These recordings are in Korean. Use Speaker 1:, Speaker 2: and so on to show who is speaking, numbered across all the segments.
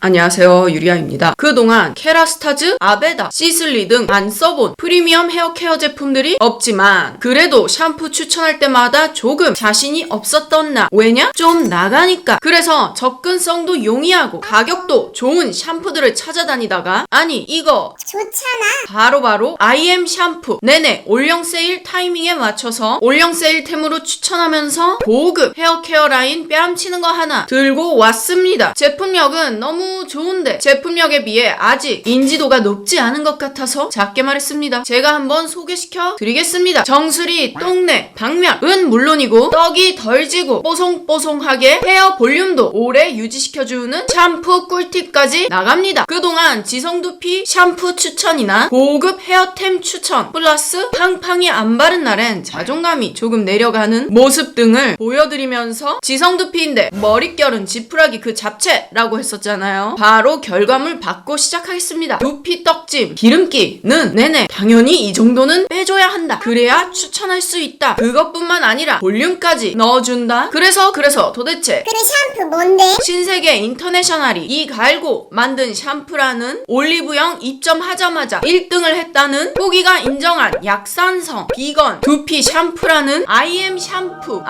Speaker 1: 안녕하세요, 유리아입니다. 그동안 케라스타즈, 아베다, 시슬리 등 안 써본 프리미엄 헤어케어 제품들이 없지만 그래도 샴푸 추천할 때마다 조금 자신이 없었던 나. 왜냐? 좀 나가니까. 그래서 접근성도 용이하고 가격도 좋은 샴푸들을 찾아다니다가 아니 이거
Speaker 2: 좋잖아.
Speaker 1: 바로 IM 샴푸 내내 올영 세일 타이밍에 맞춰서 올영 세일템으로 추천하면서 고급 헤어케어 라인 뺨치는 거 하나 들고 왔습니다. 제품력은 너무 좋은데 제품력에 비해 아직 인지도가 높지 않은 것 같아서 작게 말했습니다. 제가 한번 소개시켜 드리겠습니다. 정수리, 똥내, 박면은 물론이고 떡이 덜 지고 뽀송뽀송하게 헤어 볼륨도 오래 유지시켜주는 샴푸 꿀팁까지 나갑니다. 그동안 지성두피 샴푸 추천이나 고급 헤어템 추천 플러스 팡팡이 안 바른 날엔 자존감이 조금 내려가는 모습 등을 보여드리면서 지성두피인데 머릿결은 지푸라기 그 잡채라고 했었잖아요. 바로 결과물 받고 시작하겠습니다. 두피 떡짐, 기름기는 내내 당연히 이 정도는 빼줘야 한다. 그래야 추천할 수 있다. 그것뿐만 아니라 볼륨까지 넣어준다. 그래서 도대체
Speaker 2: 그 샴푸 뭔데?
Speaker 1: 신세계 인터내셔널이 이 갈고 만든 샴푸라는 올리브영 입점하자마자 1등을 했다는 후기가 인정한 약산성 비건 두피 샴푸라는 IM 샴푸.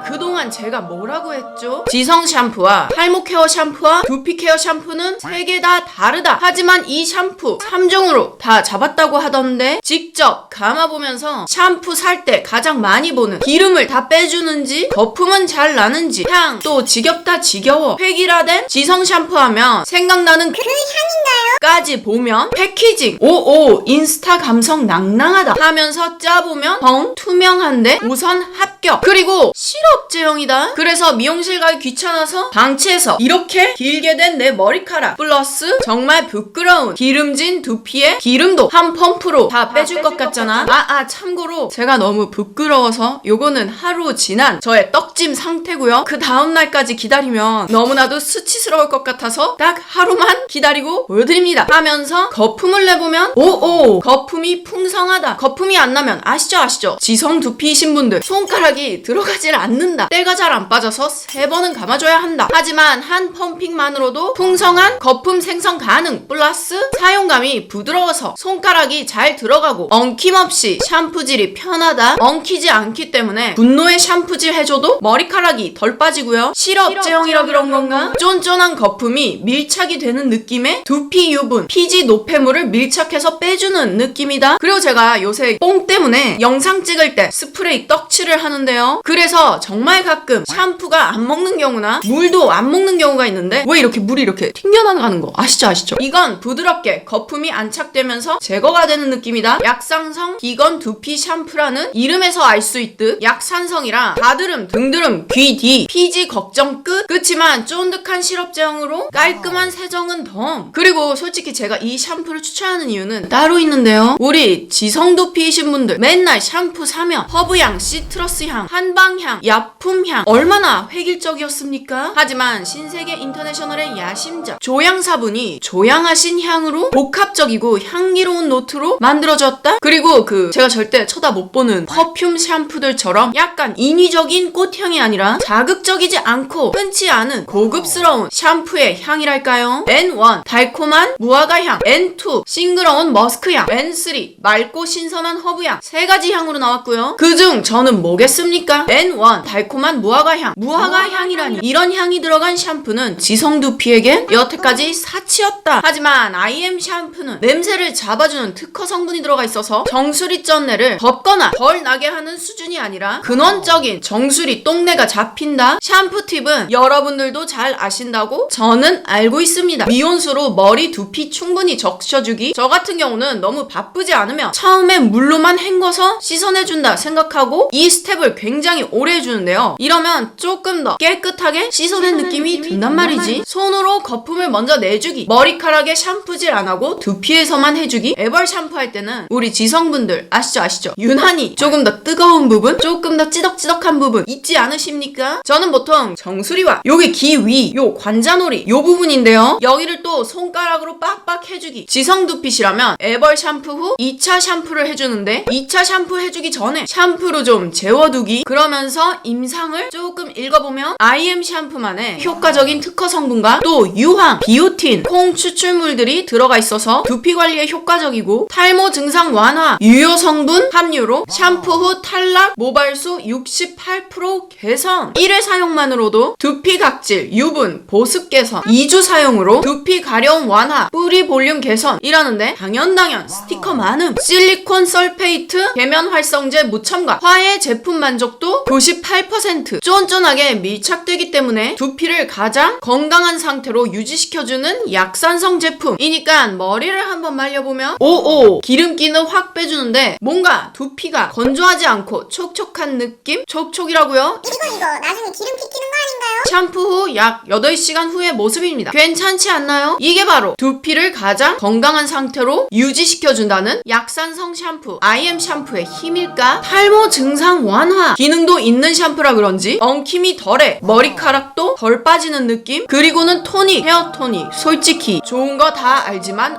Speaker 1: 그동안 제가 뭐라고 했죠? 지성 샴푸와 탈모 케어 샴푸와 두피 케어 샴푸는 3개 다 다르다. 하지만 이 샴푸 3종으로 다 잡았다고 하던데 직접 감아보면서 샴푸 살 때 가장 많이 보는 기름을 다 빼주는지 거품은 잘 나는지 향 또 지겹다 지겨워 획일화된 지성 샴푸하면 생각나는
Speaker 2: 그 향인가요?
Speaker 1: 까지 보면 패키징 오오 인스타 감성 낭낭하다 하면서 짜보면 정 투명한데 우선 합격. 그리고 시럽 제형이다. 그래서 미용실 가기 귀찮아서 방치해서 이렇게 길게 된 내 머리카락 플러스 정말 부끄러운 기름진 두피에 기름도 한 펌프로 다 빼줄 것 같잖아. 참고로 제가 너무 부끄러워서 요거는 하루 지난 저의 떡짐 상태고요. 그 다음날까지 기다리면 너무나도 수치스러울 것 같아서 딱 하루만 기다리고 보여드립니다. 하면서 거품을 내보면 오오 거품이 풍성하다. 거품이 안 나면 아시죠? 지성 두피이신 분들 손가락이 들어가질 않는다. 때가 잘 안 빠져서 3번은 감아줘야 한다. 하지만 한 펌핑만으로도 풍성한 거품 생성 가능 플러스 사용감이 부드러워서 손가락이 잘 들어가고 엉킴없이 샴푸질이 편하다. 엉키지 않기 때문에 분노의 샴푸질 해줘도 머리카락이 덜 빠지고요. 시럽 제형이라 그런 건가? 쫀쫀한 거품이 밀착이 되는 느낌의 두피 유분, 피지 노폐물을 밀착해서 빼주는 느낌이다. 그리고 제가 요새 뽕 때문에 영상 찍을 때 스프레이 떡칠을 하는데요. 그래서 정말 가끔 샴푸가 안 먹는 경우나 물도 안 먹는 경우가 있는데 왜 이렇게 물이 이렇게 튕겨나가는 거 아시죠? 이건 부드럽게 거품이 안착되면서 제거가 되는 느낌이다. 약산성 비건 두피 샴푸라는 이름에서 알 수 있듯 약산성이라 가드름, 등드름, 귀 뒤, 피지 걱정 끝. 그치만 쫀득한 시럽 제형으로 깔끔한 세정은 덤. 그리고 솔직히 제가 이 샴푸를 추천하는 이유는 따로 있는데요. 우리 지성두피이신 분들 맨날 샴푸 사면 허브향, 시트러스향, 한방향, 야품향 얼마나 획일적이었습니까? 하지만 신세계 인터내셔널의 야심작 조향사분이 조향하신 향으로 복합적이고 향기로운 노트로 만들어졌다? 그리고 제가 절대 쳐다 못 보는 퍼퓸 샴푸들처럼 약간 인위적인 꽃향이 아니라 자극적이지 않고 흔치 않은 고급스러운 샴푸의 향이랄까요? N1 달콤한 무화과향, N2 싱그러운 머스크향, N3 맑고 신선한 허브향 3가지 향으로 나왔고요. 그중 저는 뭐겠습니까? N1 달콤한 무화과향. 무화과향이라니 이런 향이 들어간 샴푸는 지성두피에겐 여태까지 사치였다. 하지만 IM 샴푸는 냄새를 잡아주는 특허 성분이 들어가 있어서 정수리 쩐내를 덮거나 덜 나게 하는 수준이 아니라 근원적인 정수리 똥내가 잡힌다. 샴푸 팁은 여러분들도 잘 아신다고 저는 알고 있습니다. 미온수로 머리 두피 충분히 적셔주기. 저 같은 경우는 너무 바쁘지 않으면 처음에 물로만 헹궈서 씻어내준다 생각하고 이 스텝을 굉장히 오래 해주는데요. 이러면 조금 더 깨끗하게 씻어낸 느낌이 든단 말이지. 손으로 거품을 먼저 내주기, 머리카락에 샴푸질 안하고 두피에서만 해주기. 애벌 샴푸할 때는 우리 지성분들 아시죠? 유난히 조금 더 뜨거운 부분, 조금 더 찌덕찌덕한 부분 있지 않으십니까? 저는 보통 정수리와 여기 귀 위, 요 관자놀이 요 부분인데요. 여기를 또 손가락으로 두피로 빡빡 해주기. 지성 두피시라면 애벌 샴푸 후 2차 샴푸를 해주는데 2차 샴푸 해주기 전에 샴푸로 좀 재워두기. 그러면서 임상을 조금 읽어보면 IM 샴푸만의 효과적인 특허 성분과 또 유황, 비오틴, 콩 추출물들이 들어가 있어서 두피 관리에 효과적이고 탈모 증상 완화, 유효 성분 함유로 샴푸 후 탈락, 모발수 68% 개선. 1회 사용만으로도 두피 각질, 유분, 보습 개선, 2주 사용으로 두피 가려움 완화, 뿌리 볼륨 개선이라는데 당연 스티커 많음. 실리콘 설페이트 계면 활성제 무첨가, 화해 제품 만족도 98%. 쫀쫀하게 밀착되기 때문에 두피를 가장 건강한 상태로 유지시켜주는 약산성 제품이니까 머리를 한번 말려보면 오오 기름기는 확 빼주는데 뭔가 두피가 건조하지 않고 촉촉한 느낌? 촉촉이라고요?
Speaker 2: 이거 나중에 기름기 끼는 거 아닌가요?
Speaker 1: 샴푸 후 약 8시간 후의 모습입니다. 괜찮지 않나요? 이게 바로 두피를 가장 건강한 상태로 유지시켜준다는 약산성 샴푸 IM 샴푸의 힘일까? 탈모 증상 완화 기능도 있는 샴푸라 그런지 엉킴이 덜해, 머리카락도 덜 빠지는 느낌? 그리고는 토닉, 헤어 토닉. 솔직히 좋은 거 다 알지만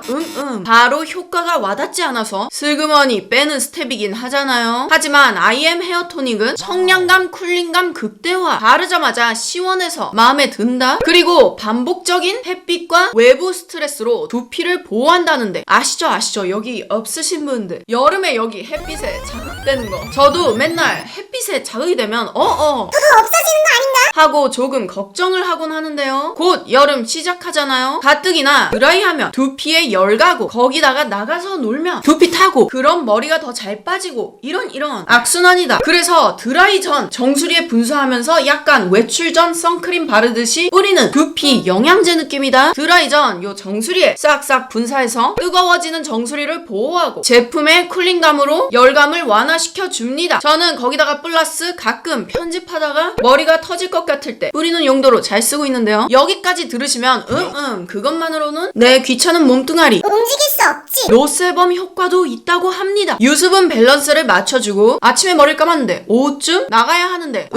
Speaker 1: 바로 효과가 와닿지 않아서 슬그머니 빼는 스텝이긴 하잖아요. 하지만 IM 헤어 토닉은 청량감, 쿨링감 극대화. 바르자마자 시원해서 마음에 든다? 그리고 반복적인 햇빛과 외부 스트레스로 두피를 보호한다는데 아시죠? 여기 없으신 분들 여름에 여기 햇빛에 자극되는 거 저도 맨날 햇빛에 자극이 되면
Speaker 2: 그거 없어지는 거 아닌가?
Speaker 1: 하고 조금 걱정을 하곤 하는데요. 곧 여름 시작하잖아요. 가뜩이나 드라이하면 두피에 열 가고 거기다가 나가서 놀면 두피 타고 그럼 머리가 더 잘 빠지고 이런 악순환이다. 그래서 드라이 전 정수리에 분수하면서 약간 외출 전 선크림 바르듯이 뿌리는 두피 영양제 느낌이다. 드라이 전 요 정수리에 싹싹 분사해서 뜨거워지는 정수리를 보호하고 제품의 쿨링감으로 열감을 완화시켜 줍니다. 저는 거기다가 플러스 가끔 편집하다가 머리가 터질 것 같을 때 뿌리는 용도로 잘 쓰고 있는데요. 여기까지 들으시면 그것만으로는 내 귀찮은 몸뚱아리
Speaker 2: 움직일 수 없지.
Speaker 1: 노세범 효과도 있다고 합니다. 유수분 밸런스를 맞춰주고 아침에 머리를 감았는데 오후쯤 나가야 하는데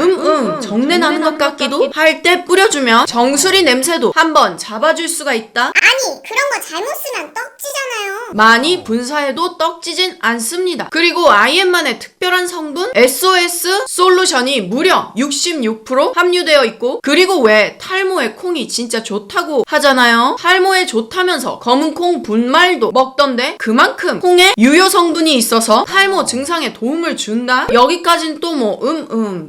Speaker 1: 정내 나는 것 같기도 할 때 뿌려주면 정수리 냄새도 한번 잡아줄 수가 있다.
Speaker 2: 아니 그런 거 잘못 쓰면 떡지잖아요.
Speaker 1: 많이 분사해도 떡지진 않습니다. 그리고 IM만의 특별한 성분 SOS 솔루션이 무려 66% 함유되어 있고 그리고 왜 탈모에 콩이 진짜 좋다고 하잖아요. 탈모에 좋다면서 검은 콩 분말도 먹던데 그만큼 콩에 유효 성분이 있어서 탈모 증상에 도움을 준다? 여기까진 또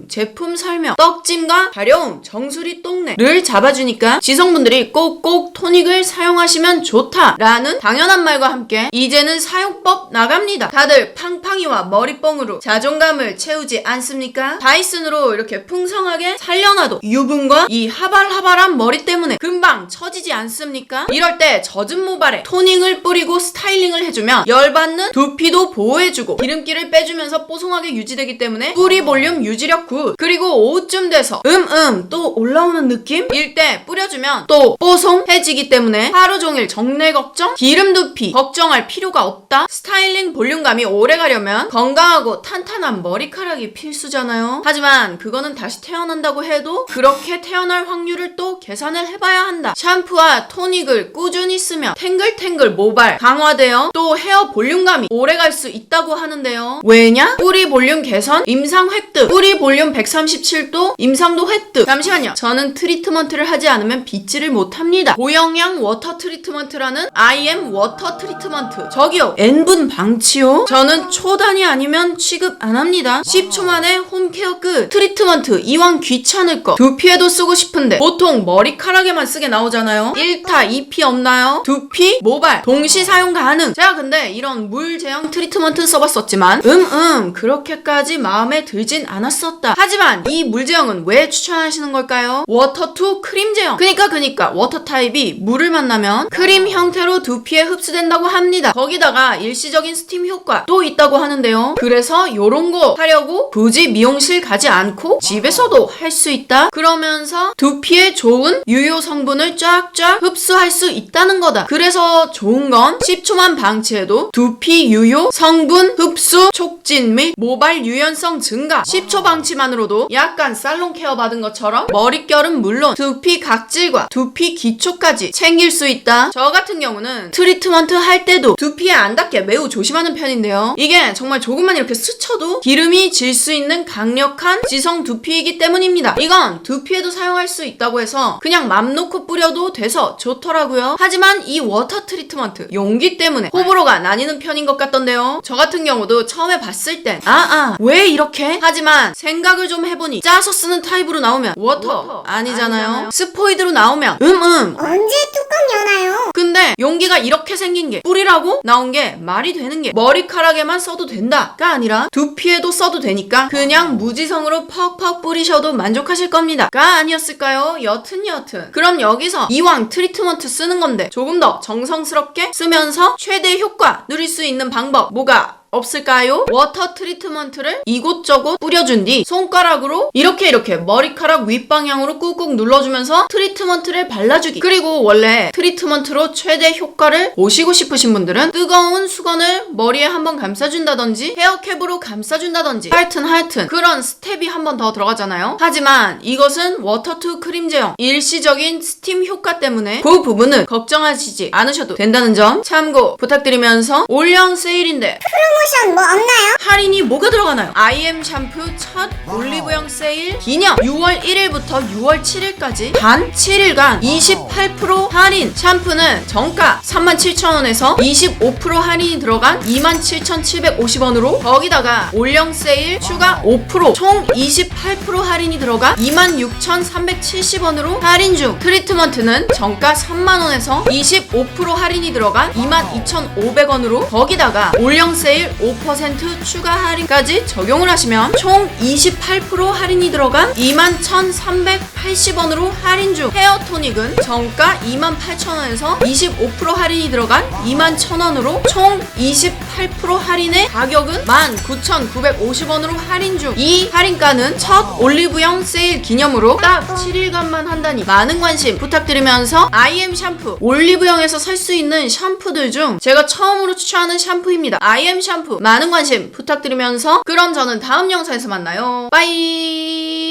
Speaker 1: 제품 설명 떡짐과 가려움, 정수리 똥내를 잡아주니까 지성분들이 꼭꼭 토닉을 사용하시면 좋다라는 당연한 말과 함께 이제는 사용법 나갑니다. 다들 팡팡이와 머리뽕으로 자존감을 채우지 않습니까? 다이슨으로 이렇게 풍성하게 살려놔도 유분과 이 하발하발한 머리 때문에 금방 처지지 않습니까? 이럴 때 젖은 모발에 토닝을 뿌리고 스타일링을 해주면 열받는 두피도 보호해주고 기름기를 빼주면서 뽀송하게 유지되기 때문에 뿌리 볼륨 유지력 굿. 그리고 오후쯤 돼서 또 올라오는 느낌? 일 때 뿌려주면 또 뽀송해지기 때문에 하루 종일 정내 걱정, 기름 두피 걱정할 필요가 없다. 스타일링 볼륨감이 오래 가려면 건강하고 탄탄한 머리카락이 필수잖아요. 하지만 그거는 다시 태어난다고 해도 그렇게 태어날 확률을 또 계산을 해봐야 한다. 샴푸와 토닉을 꾸준히 쓰면 탱글탱글 모발 강화되어 또 헤어 볼륨감이 오래 갈 수 있다고 하는데요. 왜냐? 뿌리 볼륨 개선, 임상 획득. 뿌리 볼륨 137도, 임상도 획득. 잠시만요. 저는 트리트먼트를 하지 않으면 빗질을 못합니다. 고영양 워터 트리트먼트라는 IM 워터 트리트먼트. 저기요, N분 방치요? 저는 초단위 아니면 취급 안 합니다. 10초 만에 홈케어 끝. 트리트먼트 이왕 귀찮을 거 두피에도 쓰고 싶은데 보통 머리카락에만 쓰게 나오잖아요. 1타 2피 없나요? 두피, 모발 동시 사용 가능. 제가 근데 이런 물 제형 트리트먼트 써봤었지만 그렇게까지 마음에 들진 않았었다. 하지만 이 물 제형은 왜 추천하시는 걸까요? 워터 투 크림 제형. 그니까 워터 타입이 물을 만나면 크림 형태로 두피에 흡수된다고 합니다. 거기다가 일시적인 스팀 효과도 있다고 하는데요. 그래서 요런 거 하려고 굳이 미용실 가지 않고 집에서도 할 수 있다. 그러면서 두피에 좋은 유효 성분을 쫙쫙 흡수할 수 있다는 거다. 그래서 좋은 건 10초만 방치해도 두피 유효, 성분 흡수, 촉진 및 모발 유연성 증가. 10초 방치만으로도 약간 살롱 케어 받은 것처럼 머릿결은 물론 두피 각질과 두피 기초까지 챙길 수 있다. 저 같은 경우는 트리트먼트 할 때도 두피에 안 닿게 매우 조심하는 편인데요. 이게 정말 조금만 이렇게 스쳐도 기름이 질 수 있는 강력한 지성 두피이기 때문입니다. 이건 두피에도 사용할 수 있다고 해서 그냥 맘 놓고 뿌려도 돼서 좋더라고요. 하지만 이 워터 트리트먼트 용기 때문에 호불호가 나뉘는 편인 것 같던데요. 저 같은 경우도 처음에 봤을 땐 왜 이렇게? 하지만 생각을 좀 해보니 짜서 쓰는 타입으로 나오면 워터 아니잖아요. 스포이드로 나오면
Speaker 2: 언제 뚜껑 여나요?
Speaker 1: 근데 용기가 이렇게 생긴 게 뿌리라고 나온 게 말이 되는 게 머리카락에만 써도 된다가 아니라 두피에도 써도 되니까 그냥 무지성으로 퍽퍽 뿌리셔도 만족하실 겁니다가 아니었을까요? 여튼 그럼 여기서 이왕 트리트먼트 쓰는 건데 조금 더 정성스럽게 쓰면서 최대 효과 누릴 수 있는 방법 뭐가 없을까요? 워터 트리트먼트를 이곳저곳 뿌려준 뒤 손가락으로 이렇게 머리카락 윗방향으로 꾹꾹 눌러주면서 트리트먼트를 발라주기. 그리고 원래 트리트먼트로 최대 효과를 보시고 싶으신 분들은 뜨거운 수건을 머리에 한번 감싸준다든지 헤어캡으로 감싸준다든지 하여튼 그런 스텝이 한 번 더 들어가잖아요. 하지만 이것은 워터2 크림 제형 일시적인 스팀 효과 때문에 그 부분은 걱정하시지 않으셔도 된다는 점 참고 부탁드리면서 올영 세일인데
Speaker 2: 프로모션 뭐 없나요?
Speaker 1: 할인이 뭐가 들어가나요? IM 샴푸 첫 올리브영 세일 기념 6월 1일부터 6월 7일까지 단 7일간 28% 할인. 샴푸는 정가 37,000원에서 25% 할인이 들어간 27,750원으로 거기다가 올영 세일 추가 5% 총 28% 할인이 들어간 26,370원으로 할인 중. 트리트먼트는 정가 3만원에서 25% 할인이 들어간 22,500원으로 거기다가 올영 세일 5% 추가 할인까지 적용을 하시면 총 28% 할인이 들어간 21,380원으로 할인 중. 헤어 토닉은 정가 28,000원에서 25% 할인이 들어간 21,000원으로 총 28% 할인의 가격은 19,950원으로 할인 중. 이 할인가는 첫 올리브영 세일 기념으로 딱 7일간만 한다니 많은 관심 부탁드리면서 IM 샴푸 올리브영에서 살 수 있는 샴푸들 중 제가 처음으로 추천하는 샴푸입니다. IM 샴푸 많은 관심 부탁드리면서 그럼 저는 다음 영상에서 만나요. 빠이.